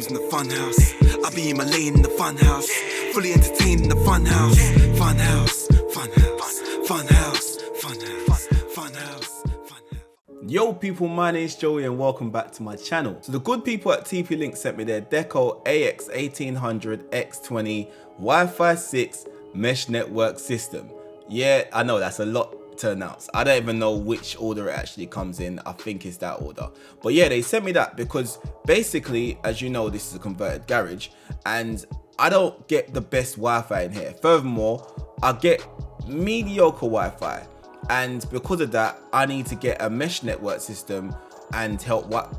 in the fun house. I be in my lane in the fun house. Fully entertained in the fun house. Fun house, fun house, fun house, fun house, fun house, fun house. Yo people, my name's Joey and welcome back to my channel. So the good people at TP-Link sent me their Deco AX1800 X20 Wi-Fi 6 mesh network system. Yeah, I know that's a lot to announce. I don't even know which order it actually comes in. I think it's that order. But yeah, they sent me that because basically, as you know, this is a converted garage and I don't get the best Wi-Fi in here. Furthermore, I get mediocre Wi-Fi. And because of that, I need to get a mesh network system and help help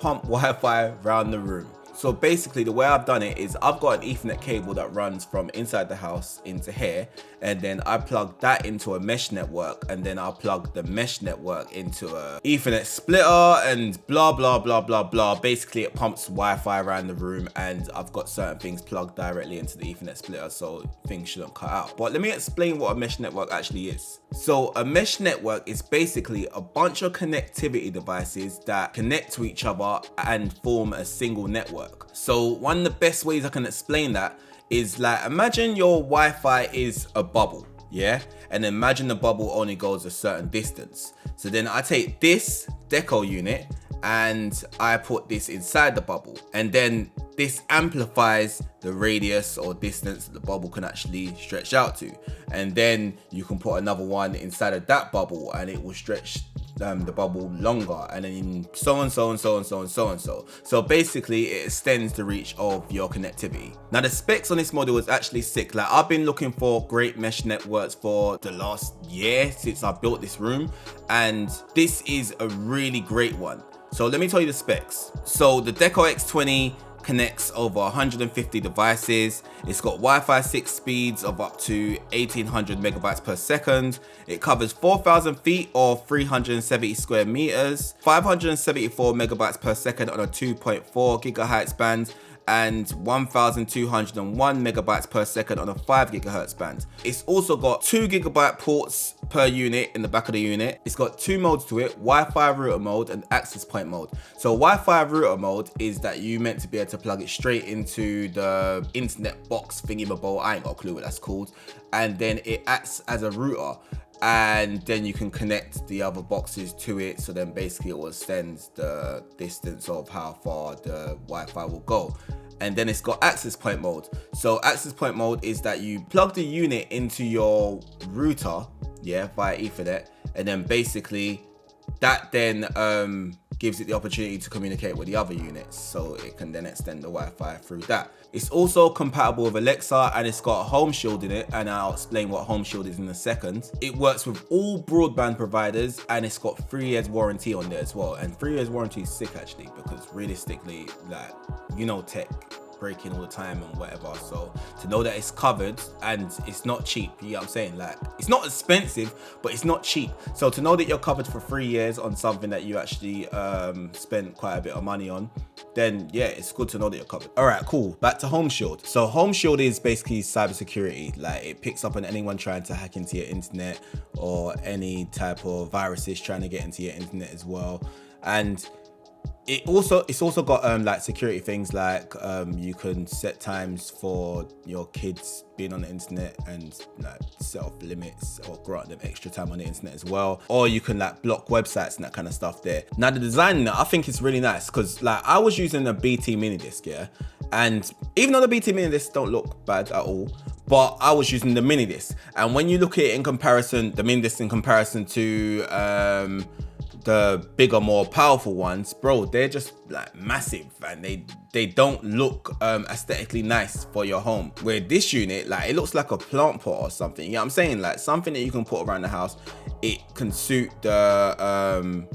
pump Wi-Fi around the room. So basically the way I've done it is I've got an Ethernet cable that runs from inside the house into here, and then I plug that into a mesh network, and then I'll plug the mesh network into a Ethernet splitter and blah blah blah blah blah. Basically it pumps Wi-Fi around the room, and I've got certain things plugged directly into the Ethernet splitter so things shouldn't cut out. But let me explain what a mesh network actually is. So a mesh network is basically a bunch of connectivity devices that connect to each other and form a single network. So one of the best ways I can explain that is like, imagine your Wi-Fi is a bubble, yeah? And imagine the bubble only goes a certain distance. So then I take this Deco unit and I put this inside the bubble, and then this amplifies the radius or distance that the bubble can actually stretch out to. And then you can put another one inside of that bubble and it will stretch the bubble longer, and then so on, so on, so on, so on, so on, so basically it extends the reach of your connectivity. Now the specs on this model is actually sick. Like, I've been looking for great mesh networks for the last year since I built this room, and this is a really great one. So let me tell you the specs. So the Deco X20 connects over 150 devices. It's got Wi-Fi 6 speeds of up to 1800 megabytes per second. It covers 4,000 feet or 370 square meters, 574 megabytes per second on a 2.4 gigahertz band, and 1,201 megabytes per second on a 5 gigahertz band. It's also got 2 gigabyte ports per unit in the back of the unit. It's got 2 modes to it: Wi-Fi router mode and access point mode. So Wi-Fi router mode is that you meant to be able to plug it straight into the internet box thingy-mabob. I ain't got a clue what that's called. And then it acts as a router, and then you can connect the other boxes to it. So then basically it will extend the distance of how far the Wi-Fi will go. And then it's got access point mode. So access point mode is that you plug the unit into your router, yeah, via Ethernet, and then basically that then gives it the opportunity to communicate with the other units, so it can then extend the Wi-Fi through that. It's also compatible with Alexa, and it's got Home Shield in it, and I'll explain what Home Shield is in a second. It works with all broadband providers, and it's got 3 years warranty on there as well. And 3 years warranty is sick actually, because realistically, like, you know, tech breaking all the time and whatever, so to know that it's covered and it's not cheap, you know what I'm saying? Like, it's not expensive, but it's not cheap. So to know that you're covered for 3 years on something that you actually spent quite a bit of money on, then yeah, it's good to know that you're covered. All right, cool. Back to Home Shield. So Home Shield is basically cybersecurity. Like, it picks up on anyone trying to hack into your internet or any type of viruses trying to get into your internet as well. And it's also got like security things, like you can set times for your kids being on the internet and like set off limits or grant them extra time on the internet as well, or you can like block websites and that kind of stuff there. Now the design, I think it's really nice, because like I was using a BT mini disc, yeah, and even though the BT mini discs don't look bad at all, but I was using the mini disc, and when you look at it in comparison, the mini disc in comparison to the bigger, more powerful ones, bro, they're just like massive, and they don't look aesthetically nice for your home. Where this unit, like, it looks like a plant pot or something, you know what I'm saying? Like something that you can put around the house. It can suit the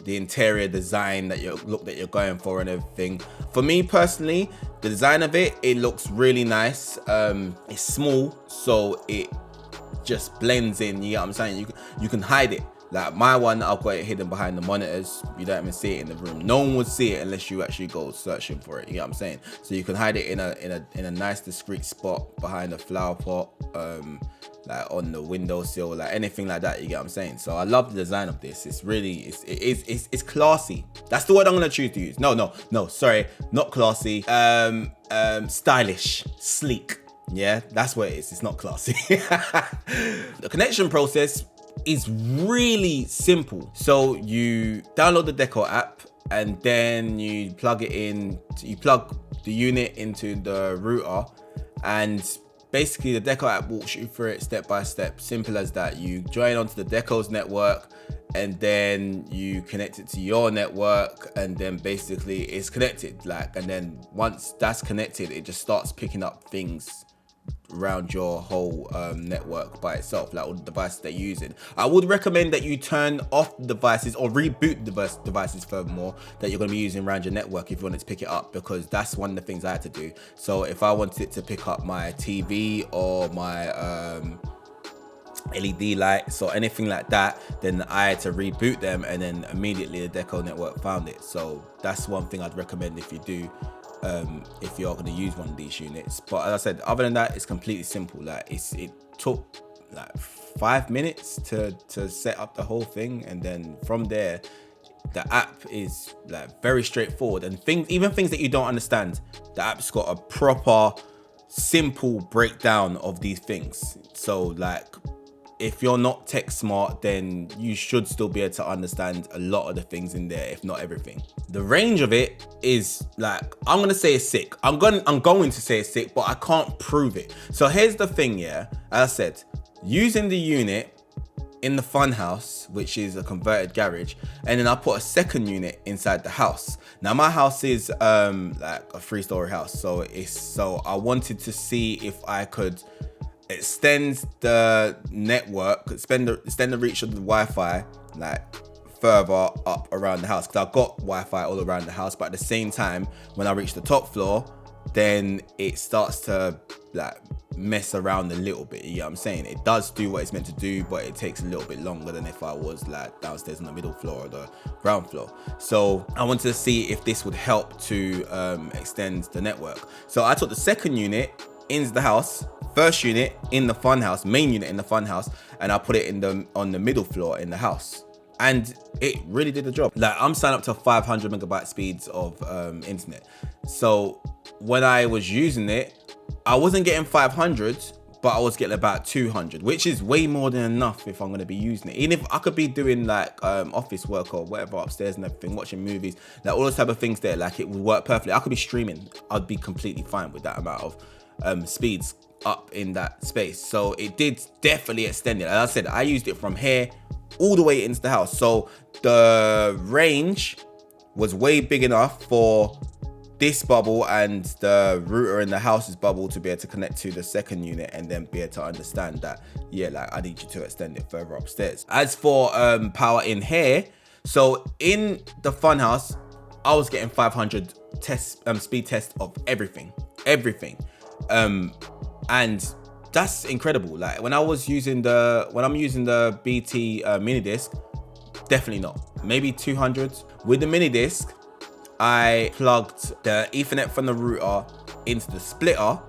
interior design that you're going for and everything. For me personally, the design of it looks really nice. It's small, so it just blends in, you know what I'm saying? You can hide it. Like my one, I've got it hidden behind the monitors. You don't even see it in the room. No one would see it unless you actually go searching for it. You know what I'm saying? So you can hide it in a nice discreet spot behind a flower pot, like on the windowsill, like anything like that. You get what I'm saying? So I love the design of this. It's really, it's classy. That's the word I'm gonna choose to use. No, sorry, not classy. Stylish, sleek. Yeah, that's what it is. It's not classy. The connection process is really simple. So you download the Deco app and then you plug it in, you plug the unit into the router, and basically the Deco app walks you through it step by step. Simple as that. You join onto the Deco's network and then you connect it to your network, and then basically it's connected. Like, and then once that's connected, it just starts picking up things around your whole network by itself, like all the devices they're using. I would recommend that you turn off the devices or reboot the devices furthermore that you're going to be using around your network if you wanted to pick it up, because that's one of the things I had to do. So if I wanted it to pick up my TV or my LED lights or anything like that, then I had to reboot them, and then immediately the Deco network found it. So that's one thing I'd recommend if you do, if you're going to use one of these units. But as I said, other than that, it's completely simple. Like it took like 5 minutes to set up the whole thing, and then from there the app is like very straightforward, and even things that you don't understand, the app's got a proper simple breakdown of these things. So like, if you're not tech smart, then you should still be able to understand a lot of the things in there, if not everything. The range of it is like, I'm gonna say it's sick. I'm going to say it's sick, but I can't prove it. So here's the thing, yeah. As I said, using the unit in the funhouse, which is a converted garage, and then I put a second unit inside the house. Now my house is like a 3-story house, so I wanted to see if I could extend the network, extend the reach of the Wi-Fi like further up around the house, because I've got Wi-Fi all around the house, but at the same time when I reach the top floor, then it starts to like mess around a little bit. You know what I'm saying? It does do what it's meant to do, but it takes a little bit longer than if I was like downstairs on the middle floor or the ground floor. So I wanted to see if this would help to extend the network. So I took the second unit into the house, first unit in the funhouse, main unit in the funhouse, and I put it on the middle floor in the house, and it really did the job. Like, I'm signed up to 500 megabyte speeds of internet. So when I was using it, I wasn't getting 500, but I was getting about 200, which is way more than enough if I'm going to be using it. Even if I could be doing like office work or whatever upstairs and everything, watching movies, like all those type of things there, like it would work perfectly. I could be streaming. I'd be completely fine with that amount of speeds up in that space. So it did definitely extend it. As I said, I used it from here all the way into the house. So the range was way big enough for this bubble and the router in the house's bubble to be able to connect to the second unit, and then be able to understand that, yeah, like I need you to extend it further upstairs. As for power in here, so in the funhouse, I was getting 500 speed test of everything. And that's incredible. Like when I'm using the BT mini disc, definitely not. Maybe 200. With the mini disc, I plugged the Ethernet from the router into the splitter,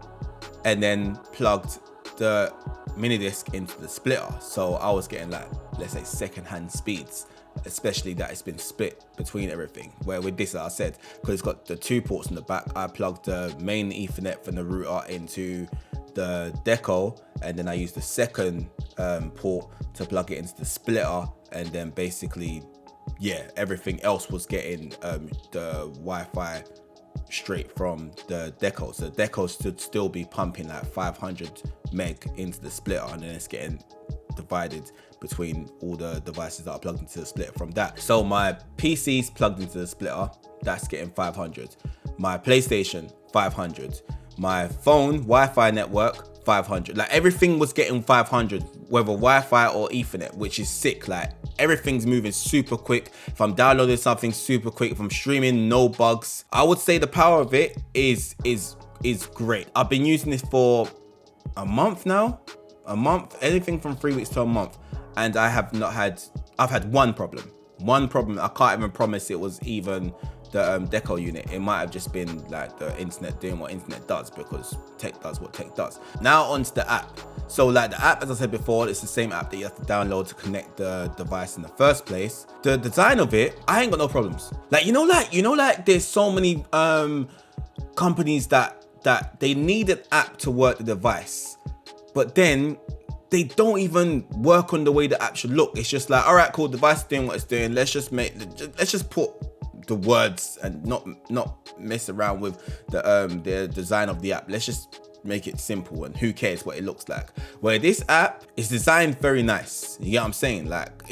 and then plugged the mini disc into the splitter. So I was getting like, let's say, secondhand speeds, especially that it's been split between everything. Where with this, like I said, because it's got the 2 ports in the back, I plugged the main Ethernet from the router into the Deco, and then I used the second port to plug it into the splitter, and then basically, yeah, everything else was getting the Wi-Fi straight from the Deco. So the Deco should still be pumping like 500 meg into the splitter, and then it's getting divided between all the devices that are plugged into the splitter from that. So my PC's plugged into the splitter, that's getting 500. My PlayStation, 500. My phone Wi-Fi network, 500. Like everything was getting 500, whether Wi-Fi or Ethernet, which is sick. Like everything's moving super quick. If I'm downloading something, super quick. If I'm streaming, no bugs. I would say the power of it is great. I've been using this for a month now, a month, anything from 3 weeks to a month, and I've had one problem. I can't even promise it was even the Deco unit. It might have just been like the internet doing what internet does, because tech does what tech does. Now onto the app. So like the app, as I said before, it's the same app that you have to download to connect the device in the first place. The design of it, I ain't got no problems. Like, you know, there's so many companies that they need an app to work the device, but then they don't even work on the way the app should look. It's just like, all right, cool, device is doing what it's doing. Let's just put the words and not mess around with the design of the app. Let's just make it simple, and who cares what it looks like. Where this app is designed very nice. You get what I'm saying? Like,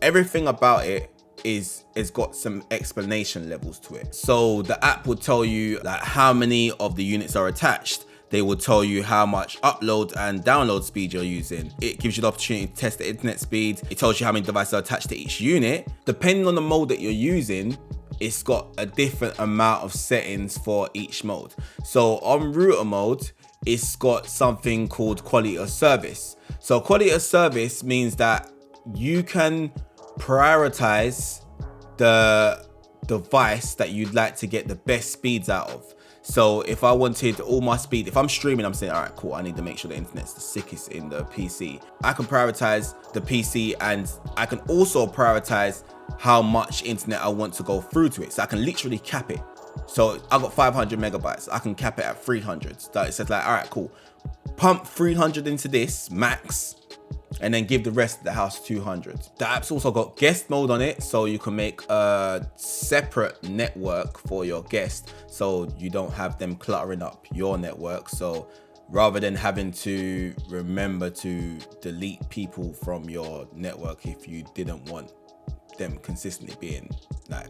everything about it is got some explanation levels to it. So the app will tell you like how many of the units are attached. They will tell you how much upload and download speed you're using. It gives you the opportunity to test the internet speed. It tells you how many devices are attached to each unit. Depending on the mode that you're using, it's got a different amount of settings for each mode. So on router mode, it's got something called quality of service. So quality of service means that you can prioritize the device that you'd like to get the best speeds out of. So if I wanted all my speed, if I'm streaming, I'm saying, all right, cool, I need to make sure the internet's the sickest in the PC. I can prioritize the PC, and I can also prioritize how much internet I want to go through to it. So I can literally cap it. So I got 500 megabytes. I can cap it at 300. So it says like, all right, cool, pump 300 into this max, and then give the rest of the house 200. The app's also got guest mode on it, so you can make a separate network for your guest, so you don't have them cluttering up your network. So rather than having to remember to delete people from your network if you didn't want them consistently being like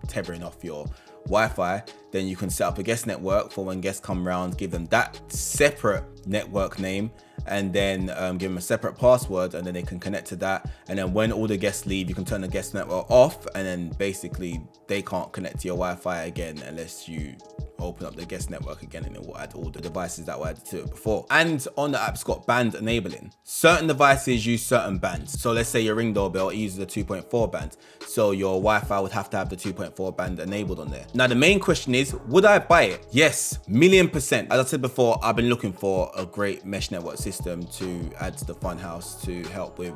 tethering off your Wi-Fi, then you can set up a guest network for when guests come around, give them that separate network name, and then give them a separate password, and then they can connect to that. And then when all the guests leave, you can turn the guest network off, and then basically they can't connect to your Wi-Fi again unless you open up the guest network again, and it will add all the devices that were added to it before. And on the app, it's got band enabling. Certain devices use certain bands. So let's say your Ring doorbell uses a 2.4 band, so your Wi-Fi would have to have the 2.4 band enabled on there. Now the main question is, would I buy it? Yes, 1,000,000%. As I said before, I've been looking for a great mesh network system to add to the funhouse to help with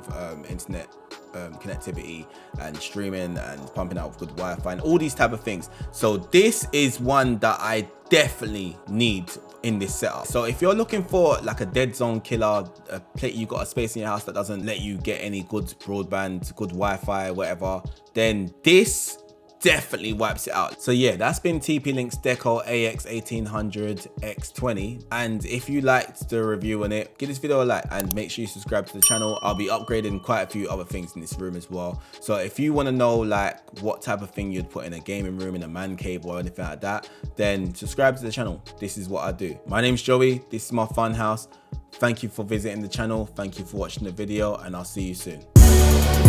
internet connectivity and streaming and pumping out good Wi-Fi and all these type of things. So this is one that I definitely need in this setup. So if you're looking for like a dead zone killer, you got a space in your house that doesn't let you get any good broadband, good Wi-Fi, whatever, then this definitely wipes it out. So yeah, that's been TP-Link's Deco AX1800 X20. And if you liked the review on it, give this video a like and make sure you subscribe to the channel. I'll be upgrading quite a few other things in this room as well. So if you want to know like what type of thing you'd put in a gaming room, in a man cave or anything like that, then subscribe to the channel. This is what I do. My name's Joey. This is my fun house. Thank you for visiting the channel. Thank you for watching the video, and I'll see you soon.